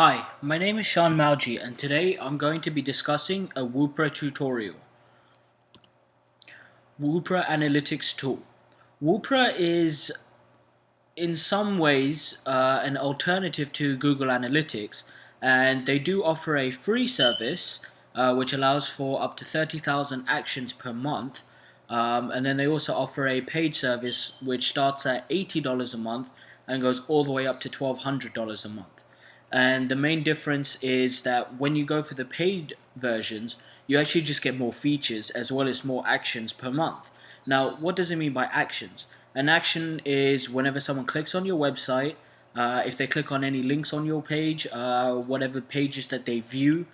Hi, my name is Shan Mawji, and today I'm going to be discussing a RWAP4 tutorial. RWAP4 Analytics Tool. RWAP4 is in some ways an alternative to Google Analytics, and they do offer a free service which allows for up to 30,000 actions per month. And then they also offer a paid service which starts at $80 a month and goes all the way up to $1,200 a month. And the main difference is that when you go for the paid versions, you actually just get more features as well as more actions per month. Now, what does it mean by actions? An action is whenever someone clicks on your website, if they click on any links on your page, whatever pages that they view,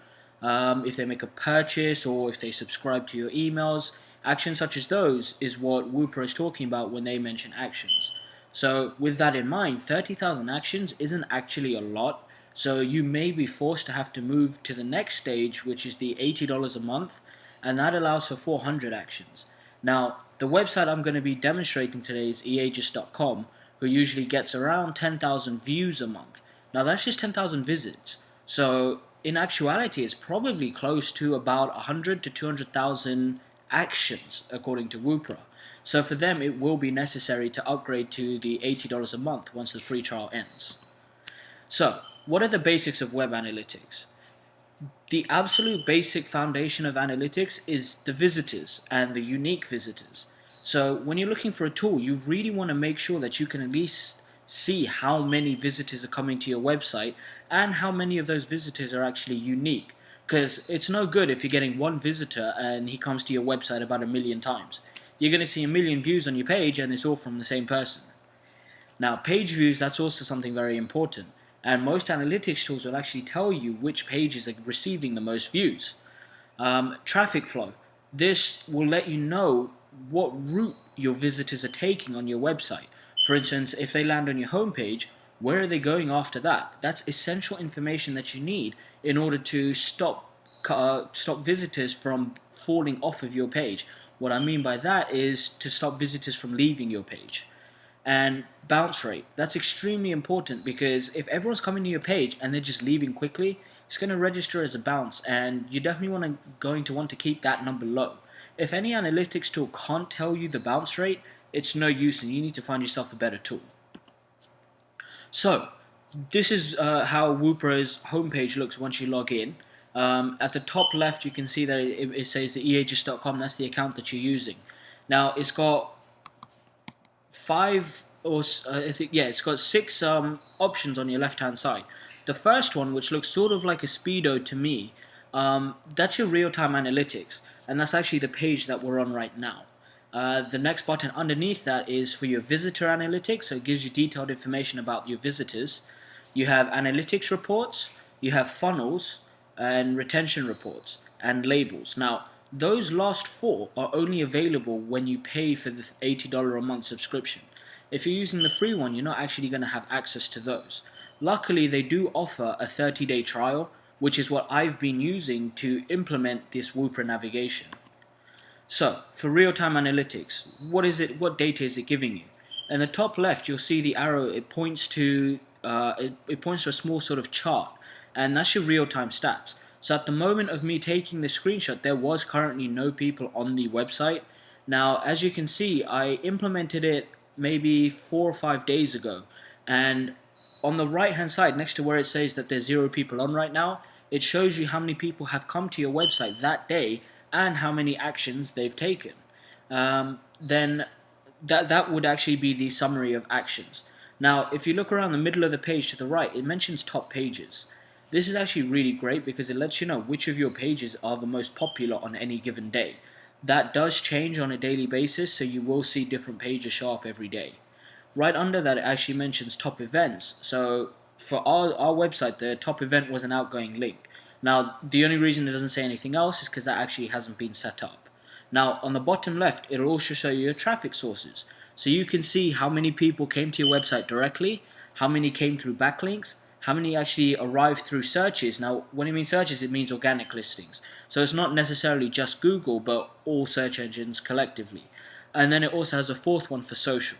if they make a purchase or if they subscribe to your emails, actions such as those is what RWAP4 is talking about when they mention actions. So with that in mind, 30,000 actions isn't actually a lot. So you may be forced to have to move to the next stage, which is the $80 a month, and that allows for 400 actions. Now, the website I'm going to be demonstrating today is eages.com, who usually gets around 10,000 views a month. Now, that's just 10,000 visits. So, in actuality, it's probably close to about 100 to 200,000 actions, according to RWAP4. So for them, it will be necessary to upgrade to the $80 a month once the free trial ends. So, what are the basics of web analytics? The absolute basic foundation of analytics is the visitors and the unique visitors. So when you're looking for a tool, you really want to make sure that you can at least see how many visitors are coming to your website and how many of those visitors are actually unique. Because it's no good if you're getting one visitor and he comes to your website about 1,000,000 times. You're going to see 1,000,000 views on your page and it's all from the same person. Now, page views, that's also something very important. And most analytics tools will actually tell you which pages are receiving the most views. Traffic flow. This will let you know what route your visitors are taking on your website. For instance, if they land on your homepage, where are they going after that? That's essential information that you need in order to stop visitors from falling off of your page. What I mean by that is to stop visitors from leaving your page. And bounce rate, that's extremely important because if everyone's coming to your page and they're just leaving quickly, it's going to register as a bounce, and you definitely going to want to keep that number low. If any analytics tool can't tell you the bounce rate, it's no use and you need to find yourself a better tool. So this is how RWAP4's homepage looks once you log in. At the top left you can see that it says the eages.com, that's the account that you're using. Now it's got it's got six options on your left hand side. The first one, which looks sort of like a speedo to me, that's your real-time analytics, and that's actually the page that we're on right now. The next button underneath that is for your visitor analytics, so it gives you detailed information about your visitors. You have analytics reports, you have funnels, and retention reports, and labels. Now, those last four are only available when you pay for the $80 a month subscription. If you're using the free one, you're not actually going to have access to those. Luckily, they do offer a 30-day trial, which is what I've been using to implement this RWAP4 navigation. So, for real-time analytics, what data is it giving you? In the top left, you'll see the arrow. It points to a small sort of chart, and that's your real-time stats. So at the moment of me taking the screenshot, there was currently no people on the website. Now, as you can see, I implemented it maybe 4 or 5 days ago. And on the right-hand side, next to where it says that there's 0 people on right now, it shows you how many people have come to your website that day and how many actions they've taken. Then that would actually be the summary of actions. Now, if you look around the middle of the page to the right, it mentions top pages. This is actually really great because it lets you know which of your pages are the most popular on any given day. That does change on a daily basis, so you will see different pages show up every day. Right under that, it actually mentions top events. So for our website, the top event was an outgoing link. Now, the only reason it doesn't say anything else is because that actually hasn't been set up. Now, on the bottom left, it'll also show you your traffic sources. So you can see how many people came to your website directly, how many came through backlinks, how many actually arrived through searches. Now, when it means searches, it means organic listings. So it's not necessarily just Google, but all search engines collectively. And then it also has a fourth one for social.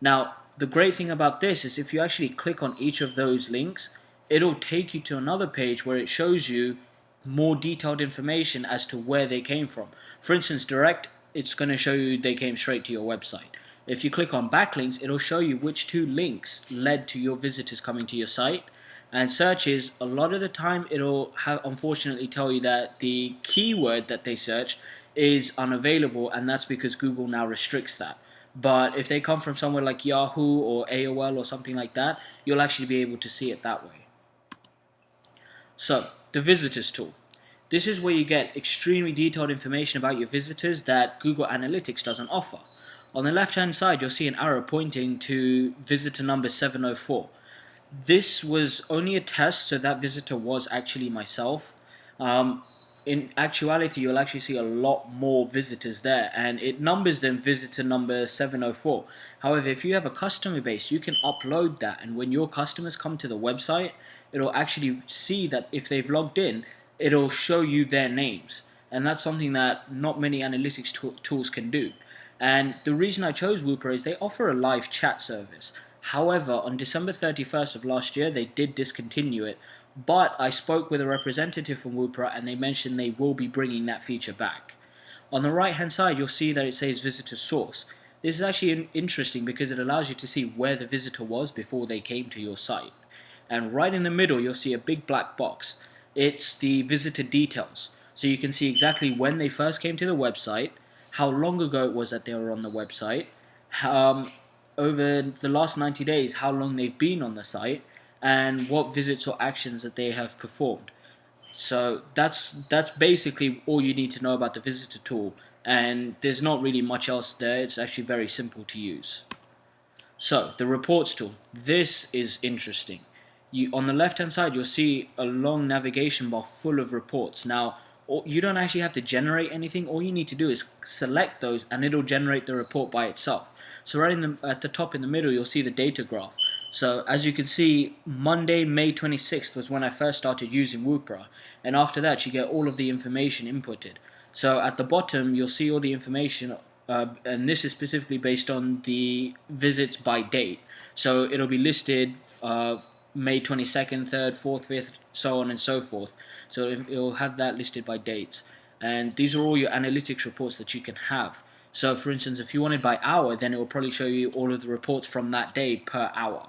Now, the great thing about this is if you actually click on each of those links, it'll take you to another page where it shows you more detailed information as to where they came from. For instance, direct, it's going to show you they came straight to your website. If you click on backlinks, it'll show you which two links led to your visitors coming to your site. And searches, a lot of the time it'll unfortunately tell you that the keyword that they search is unavailable, and that's because Google now restricts that. But if they come from somewhere like Yahoo or AOL or something like that, you'll actually be able to see it that way. So, the visitors tool. This is where you get extremely detailed information about your visitors that Google Analytics doesn't offer. On the left hand side, you'll see an arrow pointing to visitor number 704. This was only a test, so that visitor was actually myself. In actuality, you'll actually see a lot more visitors there, and it numbers them visitor number 704. However, if you have a customer base, you can upload that, and when your customers come to the website, it'll actually see that if they've logged in, it'll show you their names, and that's something that not many analytics tools can do. And the reason I chose RWApp4 is they offer a live chat service. However, on December 31st of last year, they did discontinue it, but I spoke with a representative from RWAP4 and they mentioned they will be bringing that feature back. On the right hand side, you'll see that it says visitor source. This is actually interesting because it allows you to see where the visitor was before they came to your site. And right in the middle, you'll see a big black box. It's the visitor details. So you can see exactly when they first came to the website, how long ago it was that they were on the website, over the last 90 days, how long they've been on the site, and what visits or actions that they have performed. So that's basically all you need to know about the visitor tool, and there's not really much else there. It's actually very simple to use. So the reports tool, this is interesting. On the left hand side, you'll see a long navigation bar full of reports. Now, you don't actually have to generate anything. All you need to do is select those and it'll generate the report by itself. So right at the top in the middle, you'll see the data graph. So as you can see, Monday, May 26th was when I first started using RWAP4, and after that you get all of the information inputted. So at the bottom, you'll see all the information, and this is specifically based on the visits by date. So it'll be listed May 22nd, 3rd, 4th, 5th, so on and so forth. So it'll have that listed by dates. And these are all your analytics reports that you can have. So for instance, if you wanted by hour, then it will probably show you all of the reports from that day per hour.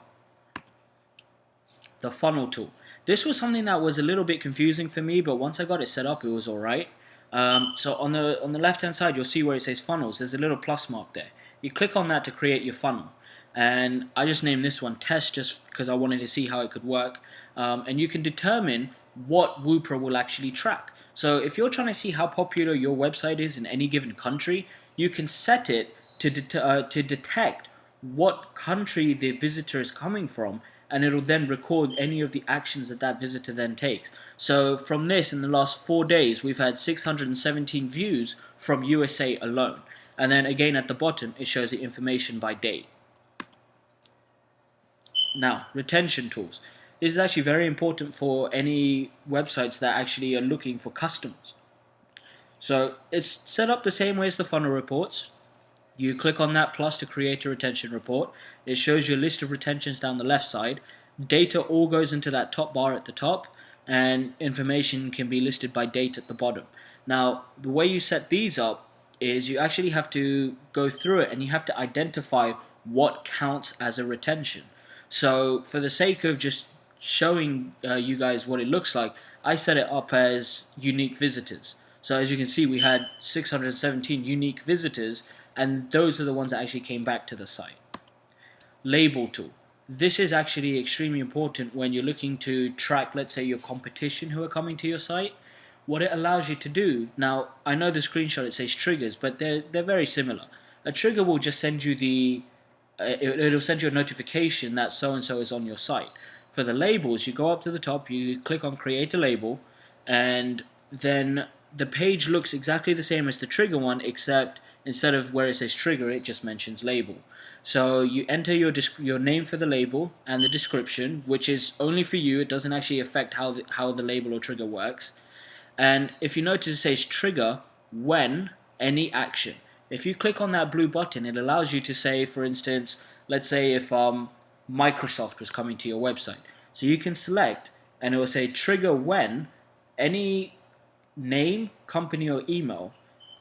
The funnel tool. This was something that was a little bit confusing for me, but once I got it set up, it was alright. So on the left hand side, you'll see where it says funnels. There's a little plus mark there. You click on that to create your funnel. And I just named this one test just because I wanted to see how it could work. And you can determine what RWAP4 will actually track. So if you're trying to see how popular your website is in any given country, you can set it to detect what country the visitor is coming from, and it'll then record any of the actions that visitor then takes. So from this, in the last 4 days, we've had 617 views from USA alone. And then again at the bottom, it shows the information by date. Now, retention tools. This is actually very important for any websites that actually are looking for customers. So it's set up the same way as the funnel reports. You click on that plus to create a retention report. It shows you a list of retentions down the left side. Data all goes into that top bar at the top, and information can be listed by date at the bottom. Now, the way you set these up is you actually have to go through it and you have to identify what counts as a retention. So for the sake of just showing you guys what it looks like, I set it up as unique visitors. So as you can see, we had 617 unique visitors, and those are the ones that actually came back to the site. Label tool. This is actually extremely important when you're looking to track, let's say, your competition who are coming to your site. What it allows you to do, now I know the screenshot it says triggers, but they're very similar. A trigger will just send you it'll send you a notification that so-and-so is on your site. For the labels, you go up to the top, you click on create a label, and then the page looks exactly the same as the trigger one, except instead of where it says trigger, it just mentions label. So you enter your name for the label and the description, which is only for you. It doesn't actually affect how the label or trigger works. And if you notice, it says trigger when any action. If you click on that blue button, it allows you to say, for instance, let's say if Microsoft was coming to your website. So you can select, and it will say trigger when any name, company, or email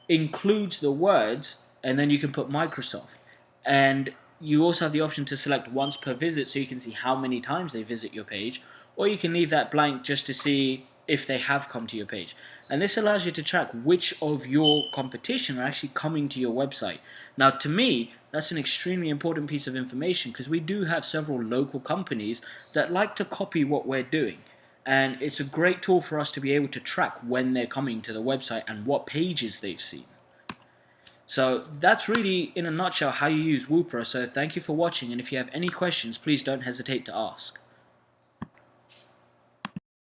includes the words, and then you can put Microsoft. And you also have the option to select once per visit, so you can see how many times they visit your page, or you can leave that blank just to see if they have come to your page. And this allows you to track which of your competition are actually coming to your website. Now, to me, that's an extremely important piece of information, because we do have several local companies that like to copy what we're doing. And it's a great tool for us to be able to track when they're coming to the website and what pages they've seen. So that's really, in a nutshell, how you use Woopra. So thank you for watching, and if you have any questions, please don't hesitate to ask.